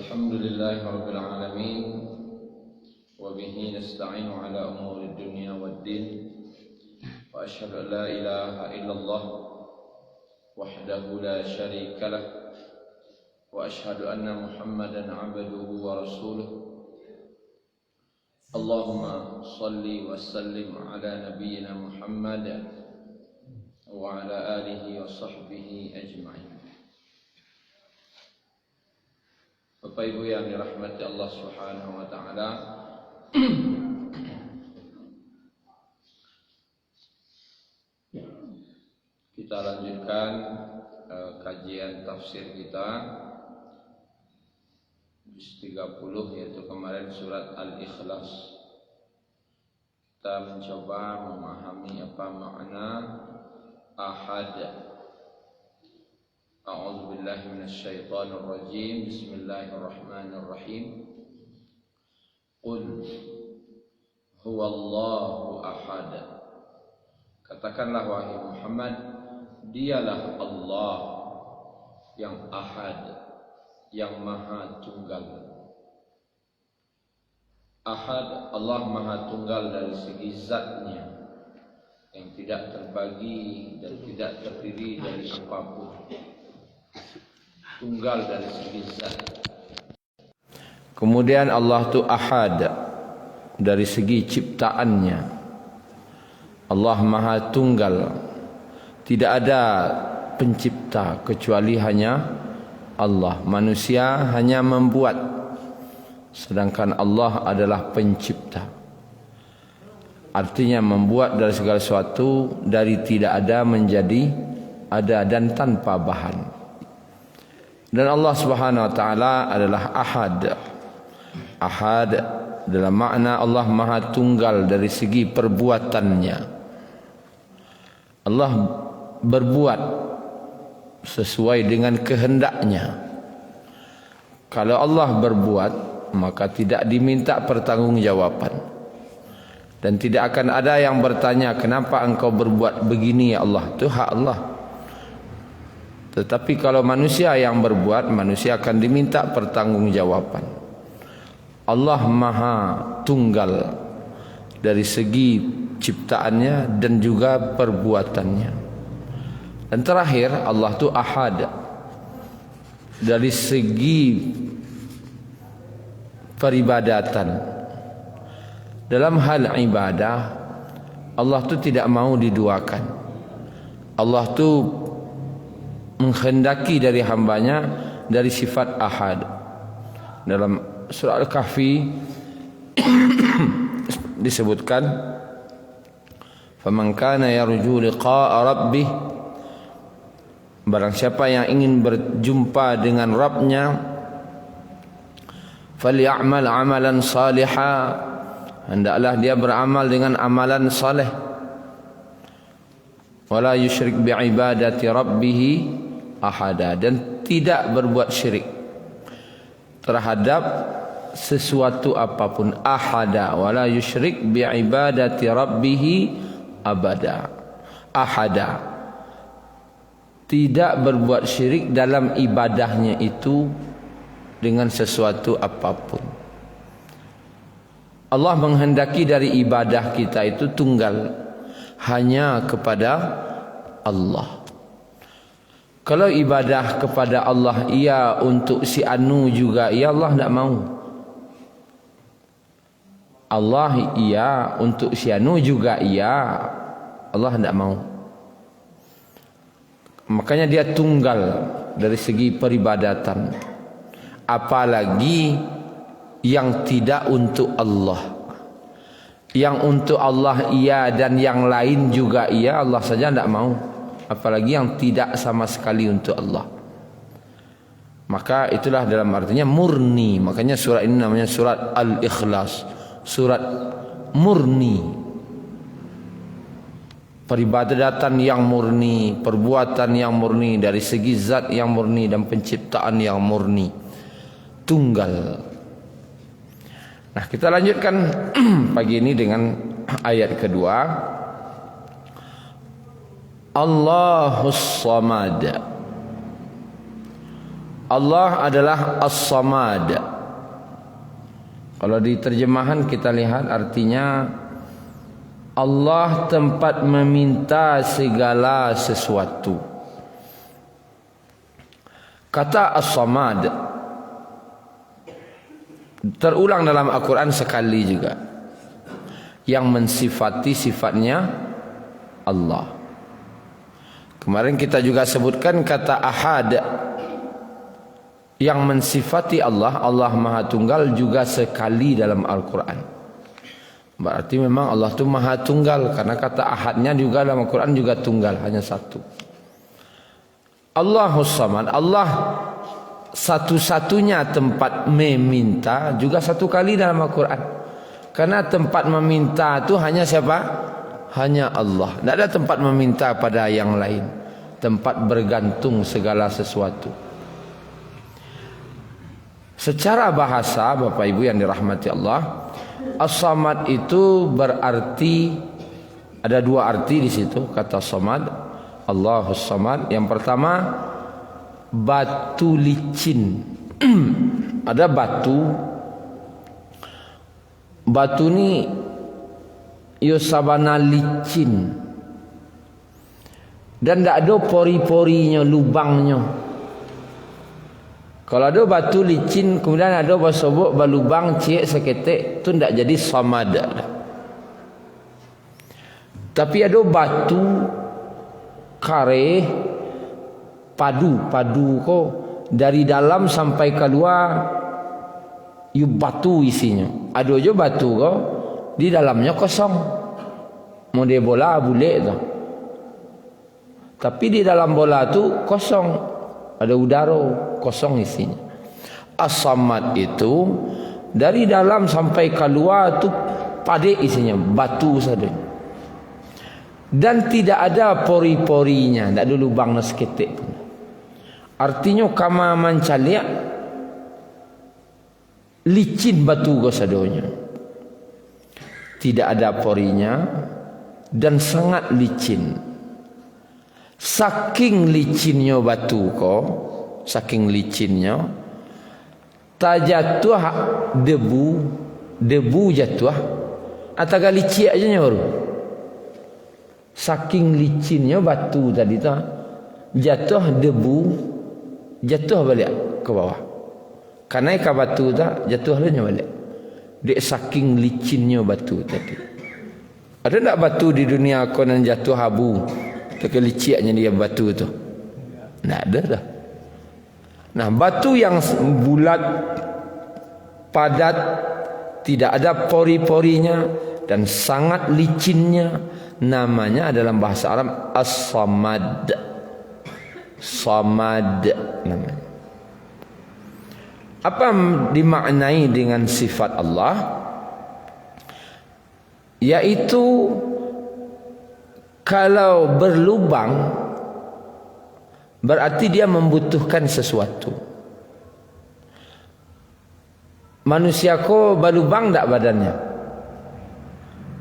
الحمد لله رب العالمين وبه نستعين على أمور الدنيا والدين وأشهد أن لا إله إلا الله وحده لا شريك له وأشهد أن محمدا عبده ورسوله اللهم صل وسلم على نبينا محمد وعلى آله وصحبه أجمعين. Bapak Ibu yang dirahmati Allah Subhanahu wa taala. Kita lanjutkan kajian tafsir kita juz 30, yaitu kemarin surat Al-Ikhlas. Kita mencoba memahami apa makna ahad. A'udzu billahi minasyaitonir rajim. Bismillahirrahmanirrahim. Qul huwallahu ahad. Katakanlah wahai Muhammad, dialah Allah yang ahad, yang maha tunggal. Ahad, Allah maha tunggal dari segi zatnya, yang tidak terbagi dan tidak terdiri dari apapun. Tunggal dari segi zat. Kemudian Allah itu ahad dari segi ciptaannya. Allah maha tunggal, tidak ada pencipta kecuali hanya Allah. Manusia hanya membuat, sedangkan Allah adalah pencipta. Artinya membuat dari segala sesuatu, dari tidak ada menjadi ada dan tanpa bahan. Dan Allah Subhanahu wa taala adalah ahad. Ahad dalam makna Allah maha tunggal dari segi perbuatannya. Allah berbuat sesuai dengan kehendaknya. Kalau Allah berbuat, maka tidak diminta pertanggungjawaban. Dan tidak akan ada yang bertanya, kenapa engkau berbuat begini ya Allah? Itu hak Allah. Tetapi kalau manusia yang berbuat, manusia akan diminta pertanggungjawaban. Allah maha tunggal dari segi ciptaannya dan juga perbuatannya. Dan terakhir, Allah itu ahad dari segi peribadatan. Dalam hal ibadah, Allah itu tidak mau diduakan. Allah itu menghendaki dari hambanya dari sifat ahad. Dalam surah Al-Kahfi disebutkan, faman kana yarju liqa'a rabbih, barang siapa yang ingin berjumpa dengan Rabbnya, falyamal amalan salihah, hendaklah dia beramal dengan amalan saleh, wala yusyrik bi'ibadati rabbih ahada, dan tidak berbuat syirik terhadap sesuatu apapun. Ahada, wala yusyrik bi'ibadati rabbih abada. Ahada, tidak berbuat syirik dalam ibadahnya itu dengan sesuatu apapun. Allah menghendaki dari ibadah kita itu tunggal, hanya kepada Allah. Kalau ibadah kepada Allah iya, untuk si anu juga iya, Allah tidak mau. Allah iya, untuk si anu juga iya, Allah tidak mau. Makanya dia tunggal dari segi peribadatan. Apalagi yang tidak untuk Allah. Yang untuk Allah iya dan yang lain juga iya, Allah saja tidak mau. Apalagi yang tidak sama sekali untuk Allah. Maka itulah dalam artinya murni. Makanya surat ini namanya surat Al-Ikhlas, surat murni. Peribadatan yang murni, perbuatan yang murni, dari segi zat yang murni dan penciptaan yang murni. Tunggal. Nah, kita lanjutkan pagi ini dengan ayat kedua. Allahus Samad. Allah adalah As-Samad. Kalau di terjemahan kita lihat artinya Allah tempat meminta segala sesuatu. Kata As-Samad terulang dalam Al-Quran sekali juga, yang mensifati sifatnya Allah. Kemarin kita juga sebutkan kata Ahad yang mensifati Allah. Allah Maha Tunggal juga sekali dalam Al-Quran. Berarti memang Allah itu Maha Tunggal, karena kata Ahadnya juga dalam Al-Quran juga tunggal, hanya satu. Allahus Samad, Allah satu-satunya tempat meminta juga satu kali dalam Al-Quran. Karena tempat meminta itu hanya siapa? Hanya Allah. Tidak ada tempat meminta pada yang lain. Tempat bergantung segala sesuatu. Secara bahasa, Bapak Ibu yang dirahmati Allah, As-Samad itu berarti, ada dua arti di situ kata Samad. Allahus Samad. Yang pertama, batu licin. Ada batu. Batu ni sabana licin. Dan tak ada pori-porinya, lubangnya. Kalau ada batu licin kemudian ada bersobok berlubang ciek seketik, tu tak jadi samad. Tapi ada batu kare padu ko dari dalam sampai keluar batu isinya. Ada je batu ko di dalamnya kosong. Model bola boleh tu. Tapi di dalam bola tu kosong. Ada udara, kosong isinya. As-Samad itu dari dalam sampai keluar tu padat isinya, batu saja. Dan tidak ada pori-porinya, tak ada lubang seketik pun. Artinya kama mancaliak licin batu gosadonya. Tidak ada porinya dan sangat licin. Saking licinnya batu ko, saking licinnya, tak jatuh debu jatuh, atau licin aja baru. Saking licinnya batu tadi tu, jatuh debu, jatuh balik ke bawah. Karena ke batu tu jatuh balik. Dek saking licinnya batu tadi. Ada tak batu di dunia kau yang jatuh abu? Kekeliciannya dia batu tu. Tak ada dah. Nah, batu yang bulat, padat, tidak ada pori-porinya dan sangat licinnya, namanya dalam bahasa Arab As-Samad. Samad namanya. Apa dimaknai dengan sifat Allah? Yaitu kalau berlubang berarti dia membutuhkan sesuatu. Manusia ko berlubang tak badannya?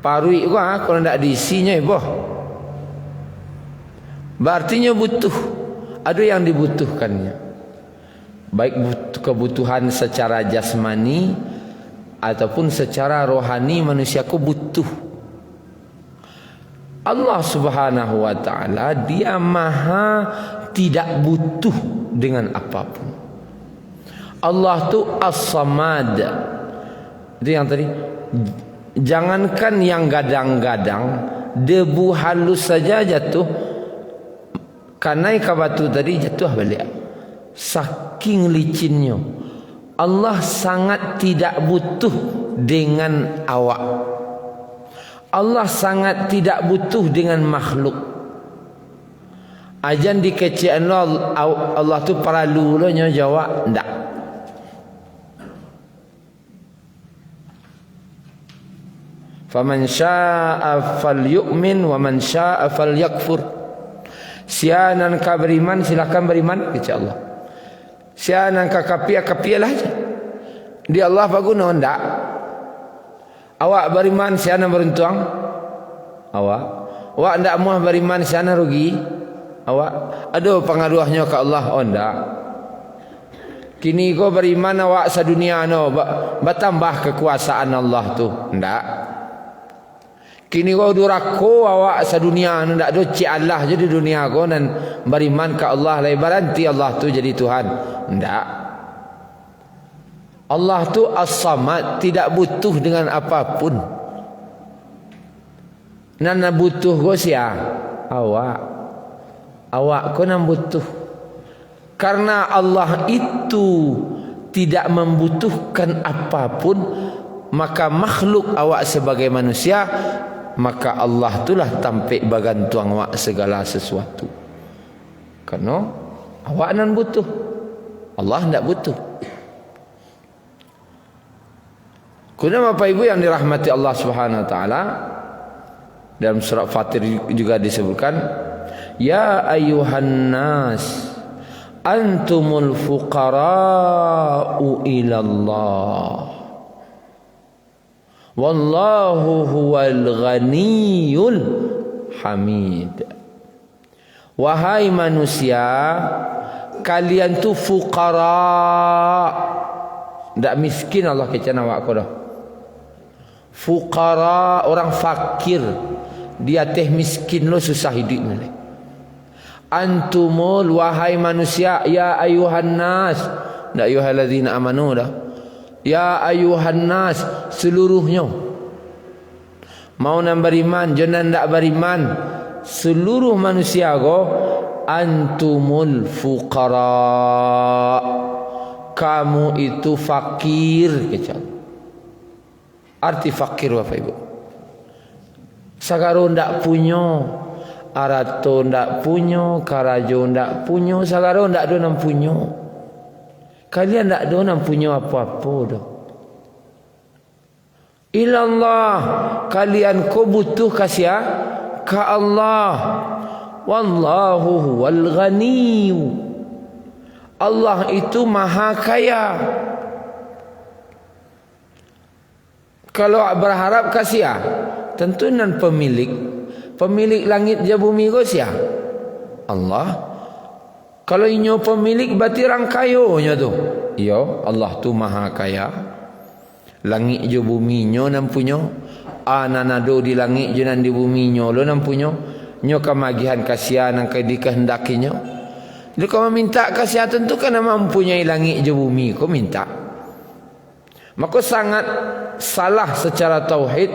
Parui ko kalau tak diisinya boh. Berartinya butuh. Ada yang dibutuhkannya. Baik kebutuhan secara jasmani ataupun secara rohani, manusia ko butuh. Allah Subhanahu wa taala dia maha tidak butuh dengan apapun. Allah tu As-Samad. Itu yang tadi. Jangankan yang gadang-gadang, debu halus saja jatuh, kanai ke batu tadi jatuh balik. Saking licinnya. Allah sangat tidak butuh dengan awak. Allah sangat tidak butuh dengan makhluk. Ajan dikecian Allah tu perlu lo jawab ndak. Faman syaa'a falyu'min wa man syaa'a falyakfur. Sianan ka beriman silakan beriman kepada Allah. Sianan ka kapialah aja. Di Allah baguna ndak. Awak beriman siana beruntung? Awak. Awak ndak muah beriman siana rugi? Awak. Aduh pengaruhnya ke Allah. Oh ndak. Kini kau beriman awak sedunia no, bertambah kekuasaan Allah tu. Ndak. Kini kau durako awak sedunia no, ndak do ci Allah jadi dunia kau dan beriman ke Allah lai baranti Allah tu jadi Tuhan. Ndak. Allah tu as-samad, tidak butuh dengan apapun. Nana butuh kau sia awak. Awak kau nan butuh. Karena Allah itu tidak membutuhkan apapun, maka makhluk awak sebagai manusia, maka Allah itulah tampik bagantuang awak segala sesuatu. Karena awak nan butuh, Allah tidak butuh. Kemudian Bapak Ibu yang dirahmati Allah Subhanahu Wa Taala, dalam surat Fatir juga disebutkan, ya ayuhan nas antumul fuqara'u ilallah wallahu huwal ghaniyul hamid. Wahai manusia, kalian tu fuqara, ndak miskin Allah kecana awak kau dah. Fuqara, orang fakir, dia teh miskin lo susah hidup ni. Antumul, wahai manusia, ya ayuhan nas, ndak ayyuhalladzina amanu dah. Ya ayuhan nas, seluruhnya. Mau nan beriman, jangan ndak beriman, seluruh manusia go, antumul fuqara. Kamu itu fakir kecil. Arti fakir Bapak Ibu. Sagaro ndak punya, arato ndak punya, karajo ndak punya, sagaro ndak do nan punya. Kalian ndak do nan punya apa-apa dah. Ilallah, kalian ko butuh kasih ka Allah. Wallahu huwal ghani. Allah itu maha kaya. Kalau berharap kasih tentu nan pemilik langit dan bumi go sia Allah. Kalau inyo pemilik berarti orang kayonya tu. Yo, Allah tu maha kaya. Langit je bumi nyo nan punyo. Ananado di langit je nan di bumi nyo lo nan punyo. Nyo kamagihan kasihan nang kai dikehendakinya. Jadi kau minta kasihan tentu kan mempunyai langit je bumi kau minta. Maka sangat salah secara tauhid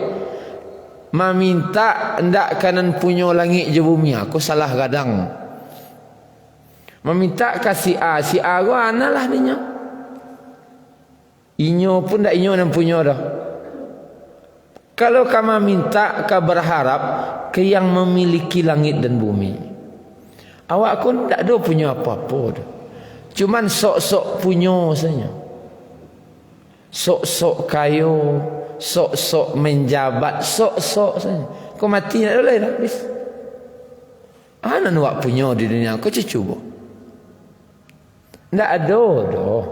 meminta ndak kanan punya langit je bumi. Aku salah gadang. Meminta kasih si A go analah dinya. Inyo pun ndak inyo nan punya dah. Kalau kamu minta ka berharap ke yang memiliki langit dan bumi. Awak pun ndak ada punya apa-apa dah. Cuman sok-sok punya saja. Sok-sok kayu, sok-sok menjabat, sok-sok saja. Kau mati nak boleh dah habis. Ana nak punya di dunia kau cuba. Ndak ada dah.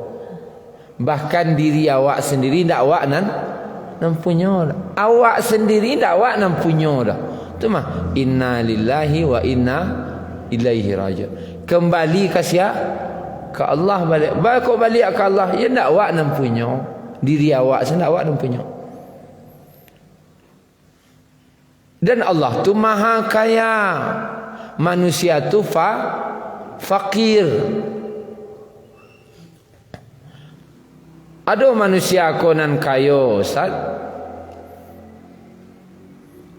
Bahkan diri awak sendiri ndak awak nan punya dah. Awak sendiri ndak awak nan punya dah. Tu mah inna lillahi wa inna ilaihi raji'un. Kembali ke siapa? Ke Allah balik. Kau balik ke Allah, ya ndak awak nan punya. Diri awak sendiri awak dan punya. Dan Allah tu maha kaya. Manusia tu fakir. Ada manusia konan kaya Ustaz.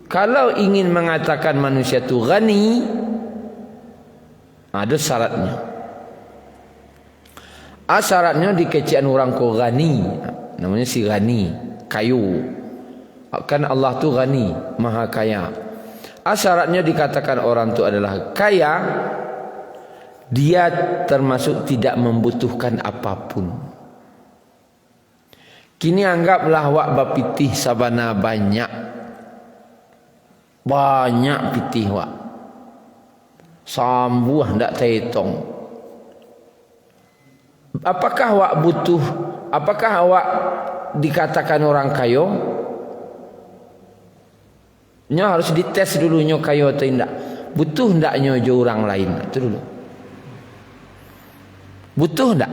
Kalau ingin mengatakan manusia tu ghani, ada syaratnya. Syaratnya dikecian orang ko ghani. Namanya si ghani, kayu. Kan Allah tu ghani, maha kaya. Syaratnya dikatakan orang tu adalah kaya, dia termasuk tidak membutuhkan apapun. Kini anggaplah wak bapitih sabana banyak pitih wak. Sambuh ndak terhitung. Apakah wak butuh? Apakah awak dikatakan orang kayo? Nya harus dites dulu nyo kayo atau tidak. Butuh ndak nyo jo orang lain? Itu dulu. Butuh ndak?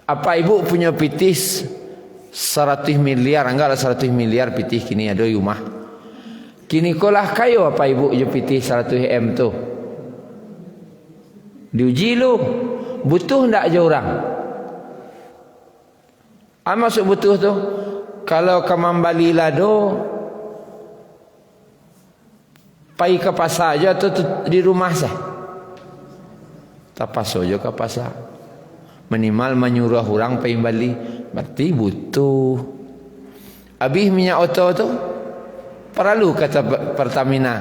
Apa ibu punya pitih 100 miliar, anggaplah 100 miliar pitih kini ada rumah. Kini kolah kayo apa ibu je pitih 100 M tu. Diuji lu, butuh ndak je orang? Maksud butuh tu, kalau kemambali lado, pai ke pasar aja tu di rumah sah. Tak paso je ke pasar. Minimal menyuruh orang pai bali, berarti butuh. Habis minyak auto tu, perlu kata Pertamina.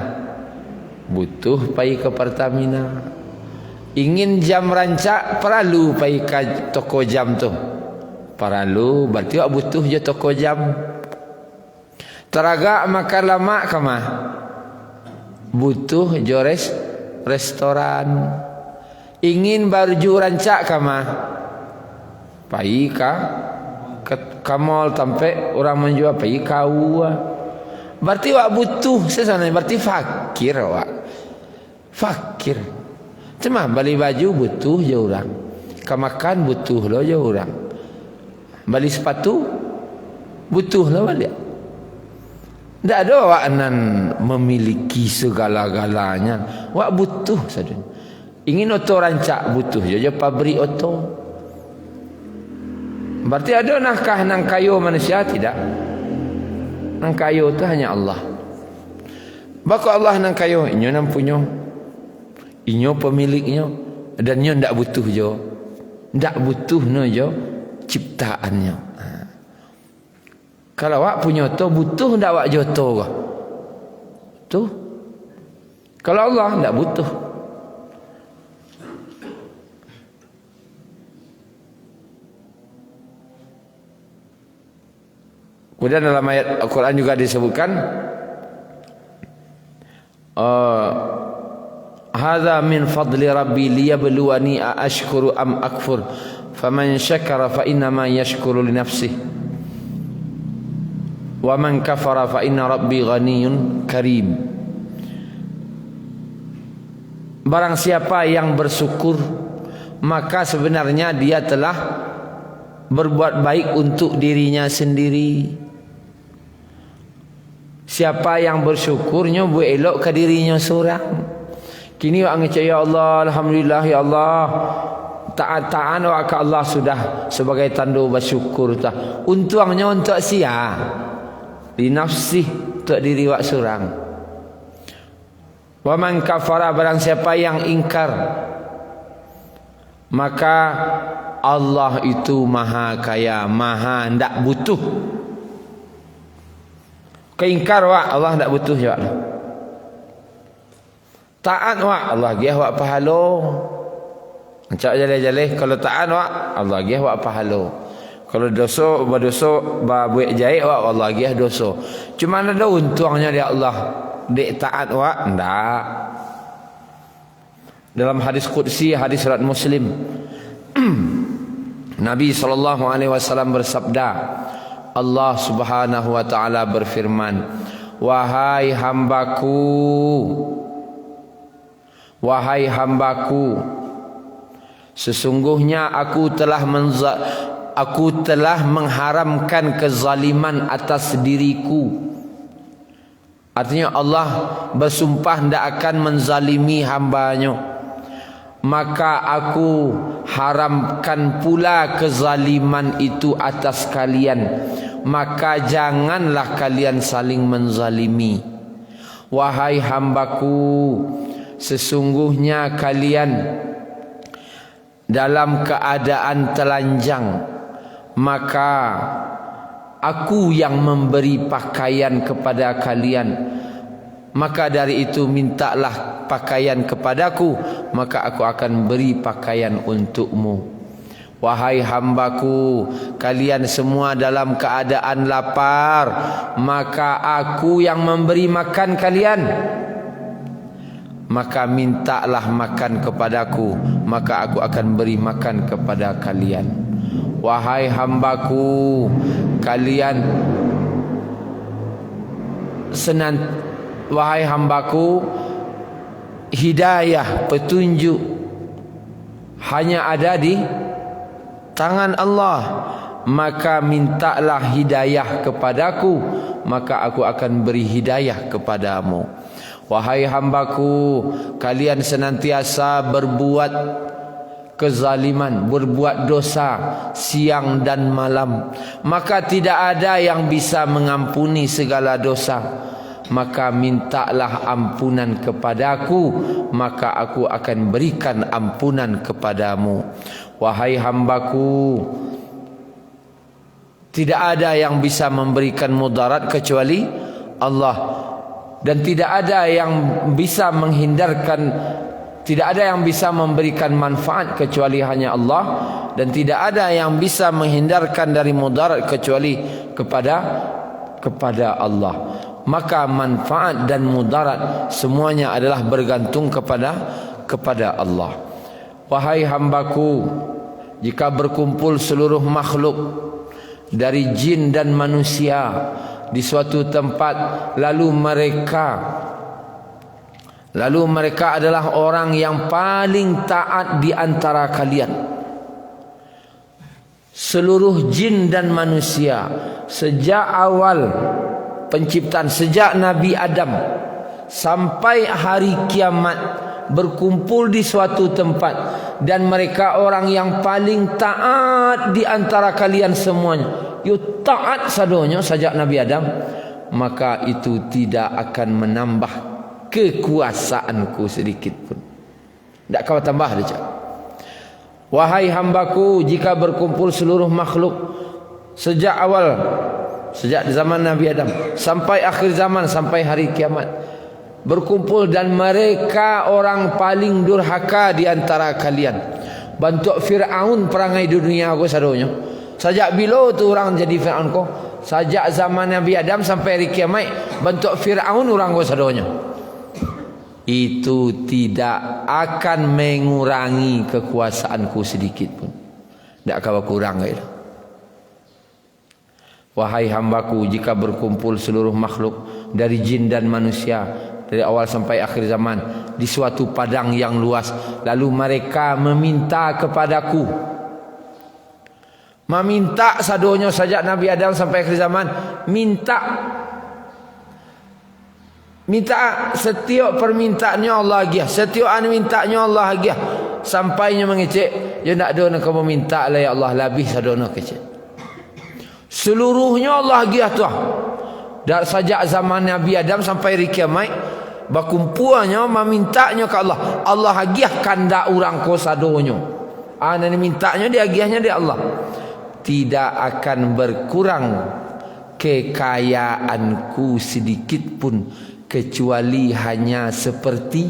Butuh pai ke Pertamina. Ingin jam rancak, perlu pai ke toko jam tu. Perlu, berarti awak butuh je toko jam. Teragak makan lama kemah? Butuh je restoran. Ingin baju rancak kemah? Pai ke mall sampai orang menjual pai kau. Berarti awak butuh sebenarnya, berarti fakir awak. Fakir. Cuma beli baju butuh je orang. Kemakan butuh lo je orang. Beli sepatu butuh lah balik. Tak ada awak nan memiliki segala-galanya. Awak butuh saja. Ingin auto rancak butuh je pabrik auto. Berarti ada nakah nang kayu manusia tidak? Nang kayu tu hanya Allah. Bako Allah nang kayu, inyo nang punyo. Inyo pemiliknya dan inyo ndak butuh je. Ndak butuh no je ciptaannya. Kalau awak punya tu butuh ndak awak joto ke? Tu. Kalau Allah ndak butuh. Kemudian dalam ayat Al-Quran juga disebutkan hadza min fadli rabbi liyabluwani aashkuru am akfur faman syakara fa inna ma yashkuru li nafsihi wa man kafara fa inna rabbi ghaniyyun karim. Barang siapa yang bersyukur maka sebenarnya dia telah berbuat baik untuk dirinya sendiri. Siapa yang bersyukurnya buat elok ke dirinya seorang. Kini awak ngecek ya Allah, alhamdulillah ya Allah. Taat-taat awak ke Allah sudah sebagai tanda bersyukur tah. Untungnya untuk sia. Di nafsi untuk diri awak seorang. Wa man kafara, barang siapa yang ingkar maka Allah itu maha kaya, maha ndak butuh. Keingkar wak Allah ndak butuh jawab. Taat wak Allah gih wak pahala. Macam jale-jale kalau taat wak Allah gih wak pahala. Kalau dosa berdosa buat jaik wak Allah gih dosa. Cuma ada untungnya dia Allah. Dek taat wak ndak. Dalam hadis qudsi, hadis riwayat Muslim, Nabi SAW bersabda, Allah Subhanahu wa taala berfirman, wahai hambaku, sesungguhnya aku telah mengharamkan kezaliman atas diriku. Artinya Allah bersumpah tidak akan menzalimi hambanya. Maka aku haramkan pula kezaliman itu atas kalian. Maka janganlah kalian saling menzalimi. Wahai hambaku, sesungguhnya kalian dalam keadaan telanjang, maka aku yang memberi pakaian kepada kalian. Maka dari itu mintalah pakaian kepadaku, maka aku akan beri pakaian untukmu. Wahai hambaku, kalian semua dalam keadaan lapar, maka aku yang memberi makan kalian. Maka mintalah makan kepadaku, maka aku akan beri makan kepada kalian. Wahai hambaku, kalian wahai hambaku, hidayah, petunjuk hanya ada di tangan Allah, maka mintalah hidayah kepadaku, maka aku akan beri hidayah kepadamu. Wahai hambaku, kalian senantiasa berbuat kezaliman, berbuat dosa siang dan malam, maka tidak ada yang bisa mengampuni segala dosa. Maka mintalah ampunan kepadaku, maka aku akan berikan ampunan kepadamu. Wahai hambaku, tidak ada yang bisa memberikan mudarat kecuali Allah, dan tidak ada yang bisa menghindarkan, tidak ada yang bisa memberikan manfaat kecuali hanya Allah, dan tidak ada yang bisa menghindarkan dari mudarat kecuali kepada Allah. Maka manfaat dan mudarat semuanya adalah bergantung kepada Allah. Wahai hambaku, jika berkumpul seluruh makhluk dari jin dan manusia di suatu tempat, lalu mereka adalah orang yang paling taat di antara kalian. Seluruh jin dan manusia sejak awal penciptaan, sejak Nabi Adam sampai hari kiamat berkumpul di suatu tempat, dan mereka orang yang paling taat di antara kalian semuanya. You taat sadonya sejak Nabi Adam, maka itu tidak akan menambah kekuasaanku sedikit pun. Tak kau tambah saja. Wahai hambaku, jika berkumpul seluruh makhluk sejak awal, sejak zaman Nabi Adam sampai akhir zaman, sampai hari kiamat berkumpul, dan mereka orang paling durhaka di antara kalian. Bantu Fir'aun perangai dunia aku sadonya. Sejak bila tu orang jadi Fir'aun ko? Sejak zaman Nabi Adam sampai hari kiamat, bantu Fir'aun orang ko sadonya. Itu tidak akan mengurangi kekuasaanku sedikit pun. Tak akan berkurang itu. Wahai hambaku, jika berkumpul seluruh makhluk dari jin dan manusia dari awal sampai akhir zaman di suatu padang yang luas, lalu mereka meminta kepadaku, meminta sadonya sejak Nabi Adam sampai akhir zaman, minta setiap permintaannya Allah agih, setiap anu mintanya Allah agih, sampainya mengecek, dia nak ada nak kamu minta lah ya Allah, lebih sadona kecek. Seluruhnya Allah agih tuah. Dan sejak zaman Nabi Adam sampai hari kiamat, berkumpulnya memintanya ke Allah. Allah agih kanda orang ko sadonyo. Ana mintanya dia agihnya dia Allah. Tidak akan berkurang kekayaanku sedikit pun, kecuali hanya seperti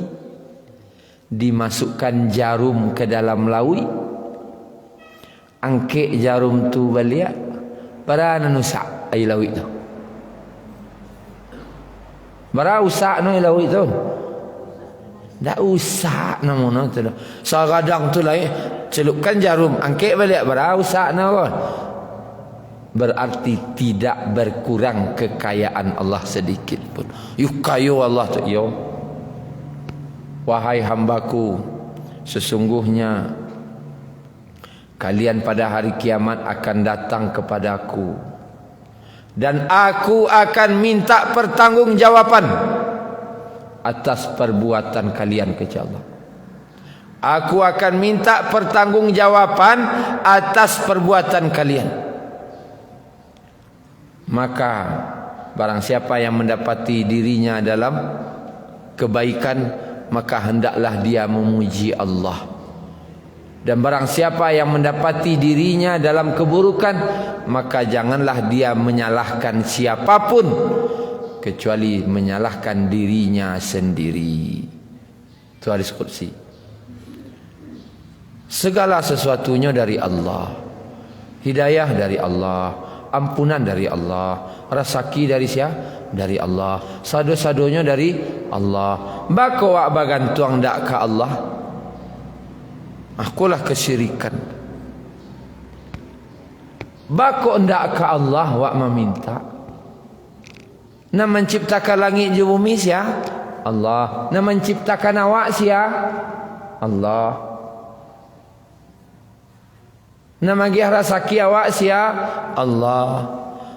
dimasukkan jarum ke dalam laui, angkek jarum tu balik, barana nusak ai laui tu, bara usak no laui tu, dak usak namun tu, sagadang tu lain celupkan jarum, angkek balik, bara usak no kon. Berarti tidak berkurang kekayaan Allah sedikit pun. Yuk kayu Allah tu yo. Wahai hambaku, sesungguhnya kalian pada hari kiamat akan datang kepadaku, dan aku akan minta pertanggungjawaban atas perbuatan kalian kepada Allah. Aku akan minta pertanggungjawaban atas perbuatan kalian. Maka barang siapa yang mendapati dirinya dalam kebaikan, maka hendaklah dia memuji Allah. Dan barang siapa yang mendapati dirinya dalam keburukan, maka janganlah dia menyalahkan siapapun kecuali menyalahkan dirinya sendiri. Itu hadis qudsi. Segala sesuatunya dari Allah. Hidayah dari Allah, ampunan dari Allah, rezeki dari siapa? Dari Allah, sado-sadonya dari Allah. Bako wak bagantuang dak ke Allah, akulah kesyirikan. Bako ndak ke Allah wak meminta. Nak menciptakan langit dan bumi sia Allah, nak menciptakan awak sia Allah. Nama gihara saki awak sia Allah.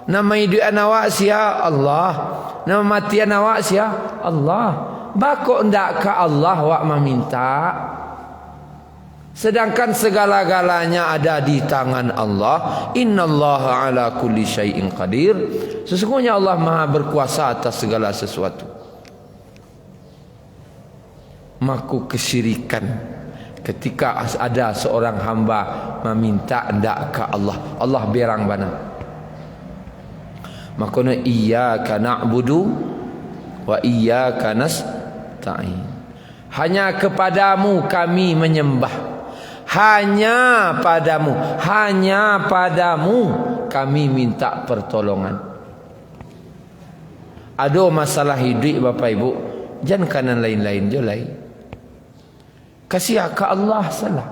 Nama hidup awak sia Allah. Nama matian awak sia Allah. Bako ndak ka Allah wak meminta. Sedangkan segala-galanya ada di tangan Allah. Innallaha ala kulli syai'in qadir. Sesungguhnya Allah Maha berkuasa atas segala sesuatu. Maku kesyirikan ketika ada seorang hamba meminta ndak ke Allah, Allah berang bana. Makanya iyyaka na'budu wa iyyaka nasta'in. Hanya kepadamu kami menyembah. Hanya padamu kami minta pertolongan. Ada masalah hidup Bapak Ibu, jangan kanan lain-lain je lain. Kasih ke Allah salah.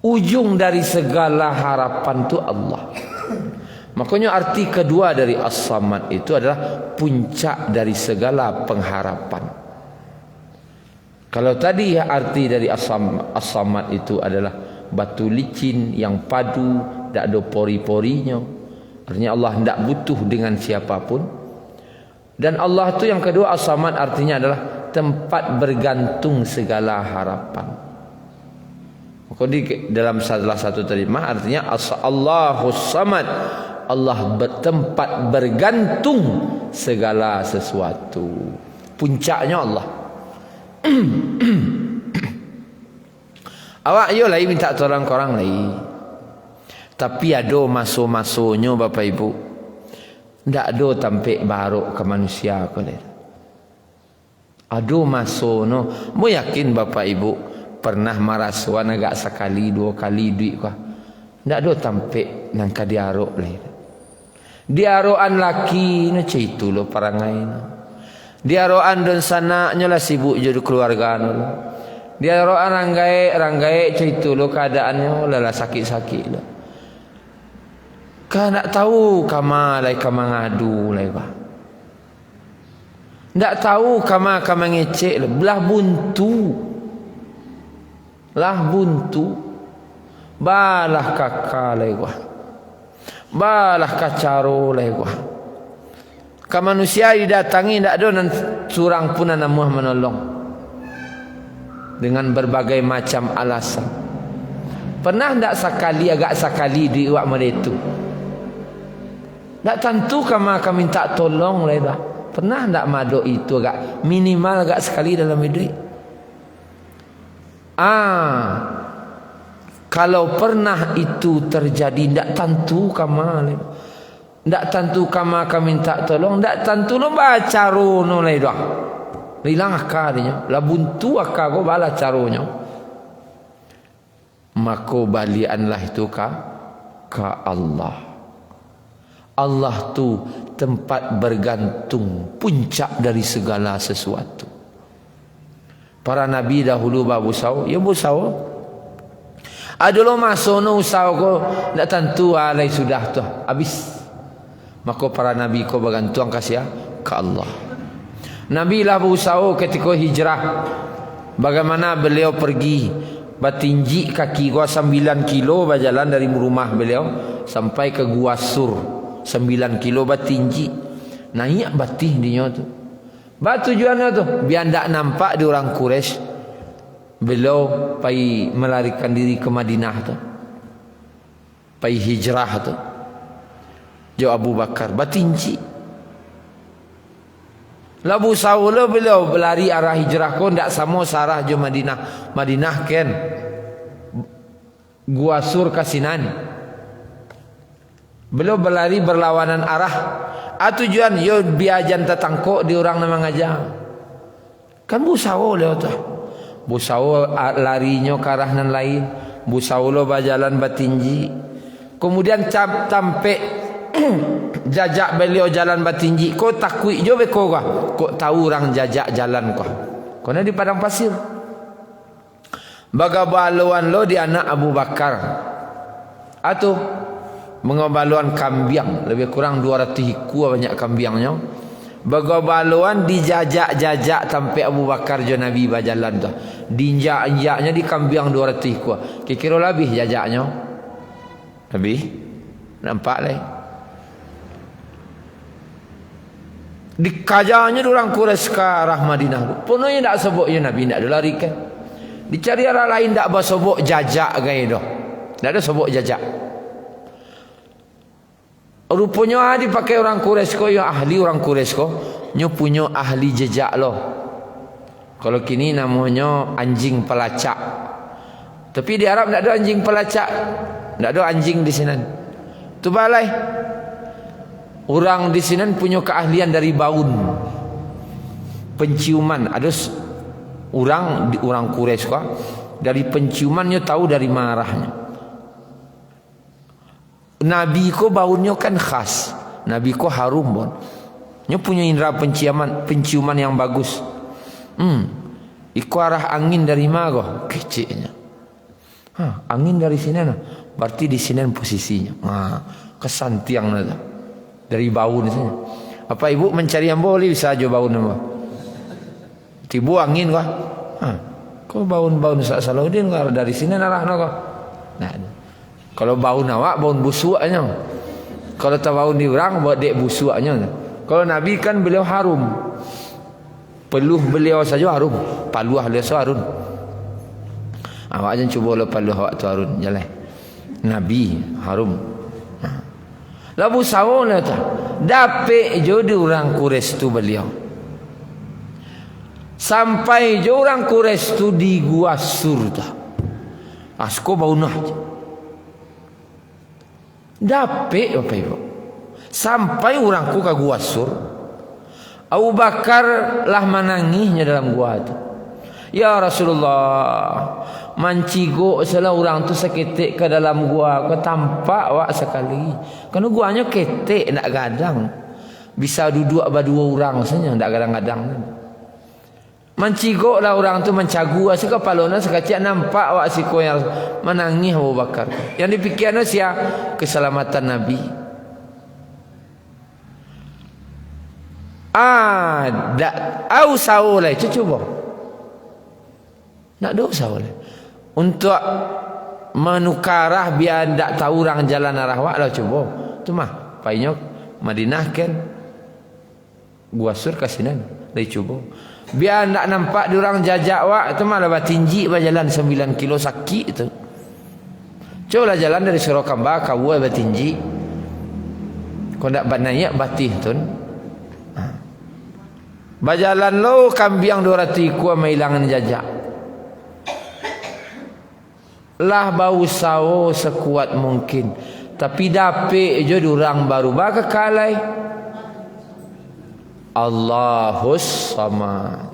Ujung dari segala harapan tu Allah. Makanya arti kedua dari As-Samad itu adalah puncak dari segala pengharapan. Kalau tadi arti dari As-Samad itu adalah batu licin yang padu, tak ada pori-porinya. Artinya Allah tidak butuh dengan siapapun. Dan Allah tu yang kedua, As-Samad artinya adalah tempat bergantung segala harapan. Maka dalam salah satu terjemah artinya Allahus Samad, Allah bertempat bergantung segala sesuatu. Puncaknya Allah. Awak yo lagi minta tolong korang lagi. Tapi ada masuk-masuknya Bapak Ibu. Ndak ada tampik baruk ke manusia ko le. Ada masukno, mo yakin Bapak Ibu pernah marasuan agak sekali dua kali duit kah. Ndak ada tampik nang ka diarok le. Diarokan laki no citu lo parangai no. Diarokan don sana nyola sibuk jadi keluarga no. Diarokan ranggai citu lo keadaannya lala sakit-sakit lo. Kan nak tahu kama ngadu lai bah. Ndak tahu kama ngecek lah. Belah buntu. Balah kakak lai bah. Balah kacaro lai bah. Ka manusia didatangi ndak ada nan surang pun ana muah menolong. Dengan berbagai macam alasan. Pernah ndak agak sekali di uak meretu. Tak tentu kama minta tolong lah dah. Pernah tak mado itu agak minimal agak sekali dalam hidup. Kalau pernah itu terjadi tak tentu kama lah. Tak tentu kama minta tolong. Tak tentu lo baca rono lah dah. Hilang akarnya. Lah buntu akar ko bala caronya. Maka balianlah itu ka Allah. Allah tu tempat bergantung, puncak dari segala sesuatu. Para nabi dahulu babusau, ya busau. Adulo masono usau ko ndak tentu alai sudah tu habis. Maka para nabi ko bergantung kasih ke Allah. Nabi lah busau ketika hijrah. Bagaimana beliau pergi batinji kaki gua 9 kilo berjalan dari rumah beliau sampai ke Gua Sur. 9 kilo batinji. Naik batih dia tu. Batu tujuannya tu biar tak nampak di orang Quraisy. Beliau pergi melarikan diri ke Madinah tu. Pergi hijrah tu. Jo Abu Bakar batinji. Labu Saula beliau berlari arah hijrah ko ndak sama sarah jo Madinah. Madinah kan Gua Sur Kasinan. Beliau berlari berlawanan arah. Tujuan yo biajan tetangkok di orang nama ngajak. Kan busau leo tu. Busau larinya ke arah nan lain. Busau lo berjalan batinji. Kemudian sampai jajak beliau jalan batinji. Kau takui jo beko kah? Kau tahu orang jajak jalan kah? Kau di padang pasir. Bagabaluan lo di anak Abu Bakar. Atuh mengobaluan kambiang lebih kurang 200 hiku banyak kambiangnya. Begobaluan dijajak-jajak sampai Abu Bakar jo Nabi berjalan tu. Dinjak-injaknya di kambiang 200 ekor. Kira-kira lebih jajaknya. Lebih. Nampak lah. Dikajarnya orang Quraisy ke arah Madinah. Penuhnya tak sebut ya Nabi, tak ada lari kan. Dicari arah lain tak bersebut jajak gaya dah. Tak ada sebut jajak. Rupanya dipakai orang Quraisy ko, yang ahli orang Quraisy ko, nyo punya ahli jejak loh. Kalau kini namanya anjing pelacak. Tapi di Arab tak ada anjing pelacak. Tak ada anjing di sini. Tu balai. Orang di sini punya keahlian dari baun. Penciuman. Ada orang Quraisy ko, dari penciumannya tahu dari marahnya. Nabi ko baunya kan khas. Nabi ko harum pun. Dia punya indera penciuman yang bagus. Iku arah angin dari mana? Keciknya. Angin dari sini nah. Berarti di sini posisinya. Kesan tiang nada. Dari bau ni saja. Apa ibu mencari yang boleh bisa aja bau nama. Tibu angin kah? Kau bau-bau Salahuddin kah dari sini narah kah? Nah. Kalau bau nawak, bau busuknya. Kalau tak bau di orang, buat dek busuknya. Kalau Nabi kan beliau harum. Peluh beliau saja harum. Paluah beliau saja harum. Awak jangan cuba lo paluh awak tu harum. Jalan. Nabi harum. Lalu sawon tu. Dapik je di orang Quraisy tu beliau. Sampai je orang Quraisy tu di Gua Sur tu. Asko bau nah je. Dapik Bapak Ibu. Sampai orangku ke Gua Sur. Abu Bakar lah menangisnya dalam gua itu. Ya Rasulullah, mancigo salah orang tu seketik ke dalam gua. Kau tampak wak sekali. Kerana guanya ketik nak gadang. Bisa duduk berdua orang saja nak gadang-gadang. Mancigo lah orang tu mencagu asa kepalona sekecik nampak wak siko yang menangis Abu Bakar. Yang dipikirnya sia keselamatan Nabi. Au saulai cuba. Nak do saulai. Untuk menukarah biar ndak tahu orang jalan arah wak lah cuba. Tu mah painya Madinah kan Gua Sur kasinan. Lai cuba. Biar nak nampak diorang jajak wak tu malah tinggi berjalan 9 kilo sakit tu. Cobalah jalan dari Surokamba ke Wai tinggi. Kau nak naik batih tu. Berjalan lo kambiang 200 ekor mailangan jajak. Lah bau sawo sekuat mungkin. Tapi dapik je diorang baru bakal kalai. Allahus Samad.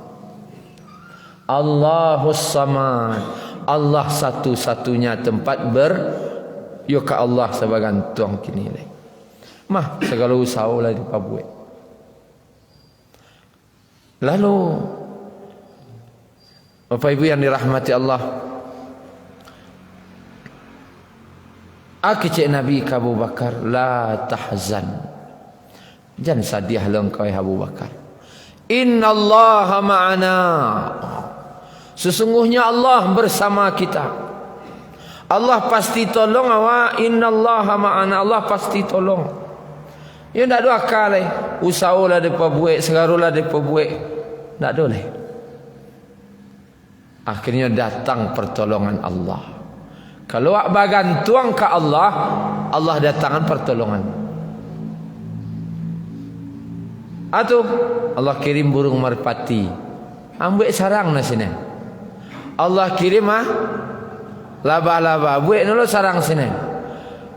Allahus Samad. Allah satu-satunya tempat yo ke Allah sebagantung kini ni. Mah segala usaha lah dipabuat. Lalu Bapak Ibu yang dirahmati Allah, Cik Nabi ke Abu Bakar, la tahzan. Jangan sedih engkau Abu Bakar. Inna Allah ma'ana. Sesungguhnya Allah bersama kita. Allah pasti tolong awak. Inna Allah ma'ana. Allah pasti tolong. Ya tak ada akal lah. Usahalah mereka buat. Segarulah mereka buat. Tak ada lah. Akhirnya datang pertolongan Allah. Kalau awak bergantung ke Allah, Allah datangkan pertolongan. Atau Allah kirim burung merpati, ambil sarang na sini. Allah kirim laba-laba, buat nolo sarang sini.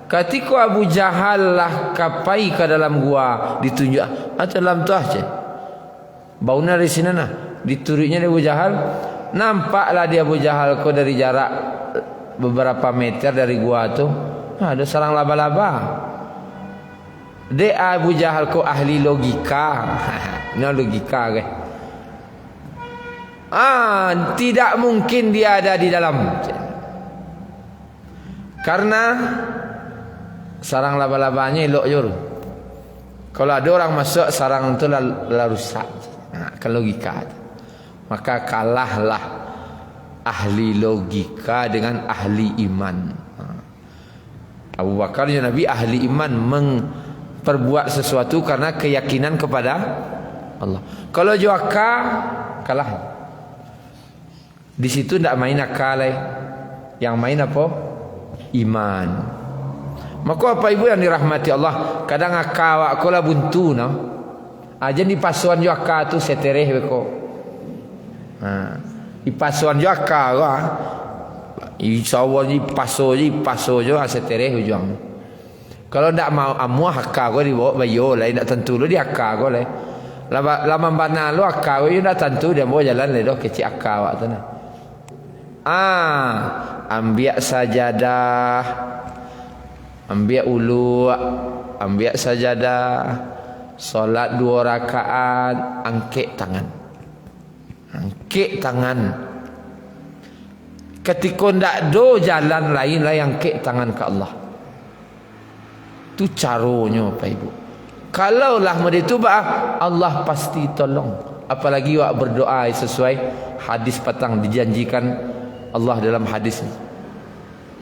Ketika Abu Jahal lah kapai ke dalam gua, ditunjuk atau dalam tu aja. Baunya dari sini nah, diturutnya Abu Jahal, nampaklah dia Abu Jahal ko dari jarak beberapa meter dari gua tu, ada sarang laba-laba. Dia Abu Jahal ko ahli logika. Ini logika ke? Tidak mungkin dia ada di dalam. Karena sarang laba-labanya elok jur. Kalau ada orang masuk sarang itu lah rusak. Kan logika. Maka kalahlah ahli logika dengan ahli iman. Abu Bakar ya Nabi ahli iman memperbuat sesuatu karena keyakinan kepada Allah. Kalau juaka kalah. Di situ tidak main akal. Yang main apa? Iman. Maka apa ibu yang dirahmati Allah, kadang akal aku lah buntu no. Aja di pasuan juaka tu setereh beko. Di pasuan juaka wah. InsyaAllah ni paso je setereh hujung. Kalau tak mau amuah akak kau dibawa bayo lah, tak tentu lu dia akak kau lah. Lama bana lu akak kau tak tentu dia bawa jalan le doh kecil akak awak tu nah. Ambil sajadah, ambil ulu, ambil sajadah, solat 2 rakaat, angkat tangan. Angkat tangan. Ketika ndak do jalan lain lah yang kek tangan ke Allah. Tu caranya Pak Ibu. Kalaulah mereka Allah pasti tolong. Apalagi wak berdoa sesuai hadis petang dijanjikan Allah dalam hadis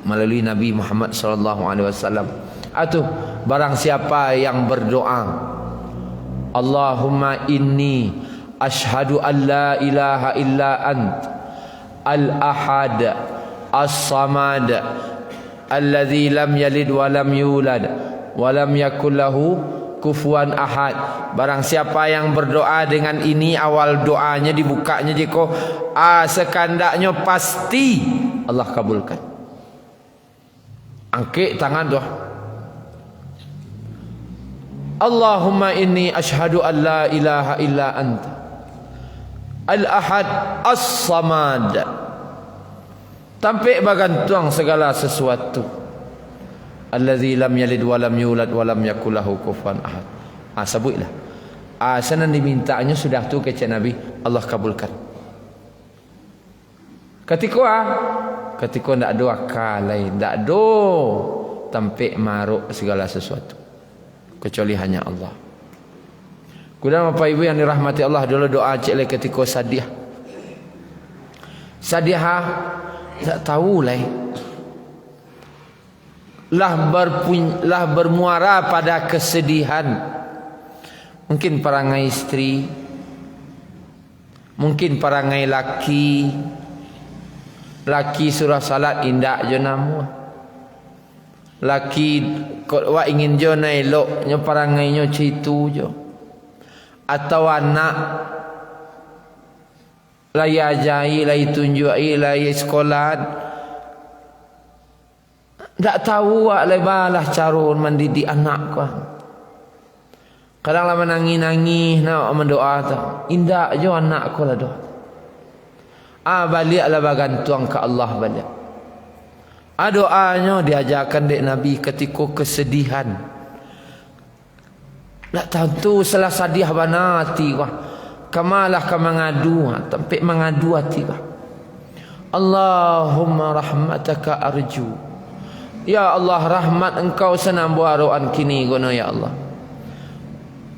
melalui Nabi Muhammad SAW. Atuh barang siapa yang berdoa, Allahumma inni ashhadu an la ilaha illa ant al-ahad as-samad alladzi lam yalid wa lam yulad wa lam yakul lahu kufuwan ahad. Barang siapa yang berdoa dengan ini, awal doanya dibukanya jiko sekandaknya pasti Allah kabulkan. Angkat tangan doa, Allahumma inni ashhadu an la ilaha illa anta al-ahad as-samad. Tampik bagantuang segala sesuatu. Allazi lam yalid wa lam yulad wa lam yakul lahu kufuwan ahad. Sebutlah. Sana dimintanya sudah tu kecik Nabi, Allah kabulkan. Ketika ndak doa lain, ndak do tampik maruk segala sesuatu kecuali hanya Allah. Kemudian Bapak Ibu yang dirahmati Allah, dulu doa cik leh ketika sadiah. Sadiah tak tahu lah bermuara pada kesedihan. Mungkin perangai istri, mungkin perangai laki surah salat indak je namu. Laki wa ingin jo na elok nyo parangainya citu jo. Atau anak lai ajai, lai tunjuai, lai sekolah, tak tahu wak lai balah carun mendidik anak kau. Kadang lama nangis nak mendoa tu, indah jo anak kau lah doa. Baliklah bagantuang ke Allah balik. Doanya diajarkan dek Nabi ketika kesedihan. Tak tentu salah sadiah bana hati wah. Kamalah ka mengadu, sampai mengadu hati wah. Allahumma rahmataka arju. Ya Allah, rahmat engkau senambu aruan kini gono ya Allah.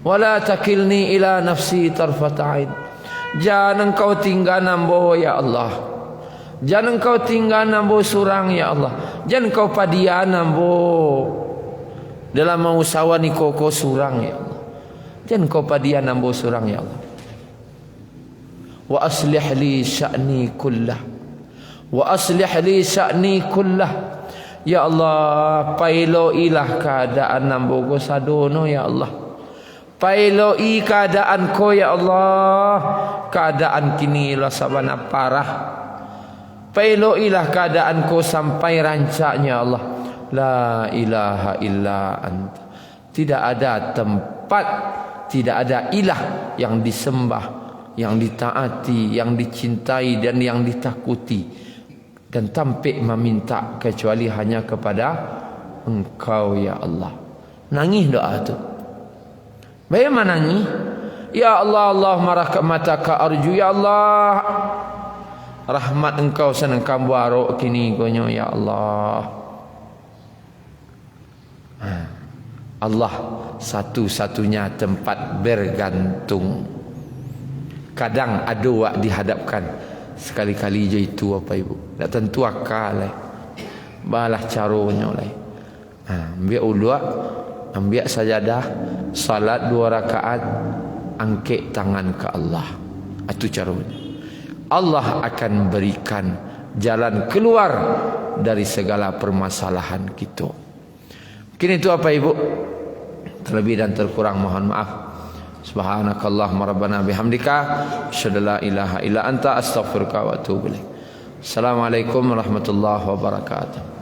Wala takilni ila nafsi tarfat ain. Jangan engkau tinggal nambo ya Allah. Jangan engkau tinggal nambo surang ya Allah. Jangan engkau padia nambo dalam mausawani koko surang ya Allah. Jangan engkau padia nambo surang ya Allah. Wa aslih li sya'ni kullah. Wa aslih li sya'ni kullah. Ya Allah, pailoilah keadaan nambo go sadono ya Allah. Pailoi keadaan ko ya Allah. Keadaan kini lah sabana parah. Pailoilah keadaan ko sampai rancaknya Allah. La ilaha illa anta. Tidak ada tempat, tidak ada ilah yang disembah, yang ditaati, yang dicintai dan yang ditakuti dan tampik meminta kecuali hanya kepada Engkau ya Allah. Nangis doa tu. Bagaimana nangis? Ya Allah, Allahumma rahmataka arju ya Allah. Rahmat Engkau senang kambu arok kini gonyo ya Allah. Allah satu-satunya tempat bergantung. Kadang ada wak dihadapkan, sekali-kali je itu apa ibu, tak tentu akal lah, balah caranya lah. Ambil ulua, ambil sajadah, salat 2 rakaat, angkat tangan ke Allah. Itu caranya. Allah akan berikan jalan keluar dari segala permasalahan kita. Mungkin itu apa ibu? Terlebih dan terkurang mohon maaf. Subhanakallahumma rabbana bihamdika asyhadu la ilaha illa anta astaghfiruka wa atubu ilaik. Assalamualaikum warahmatullahi wabarakatuh.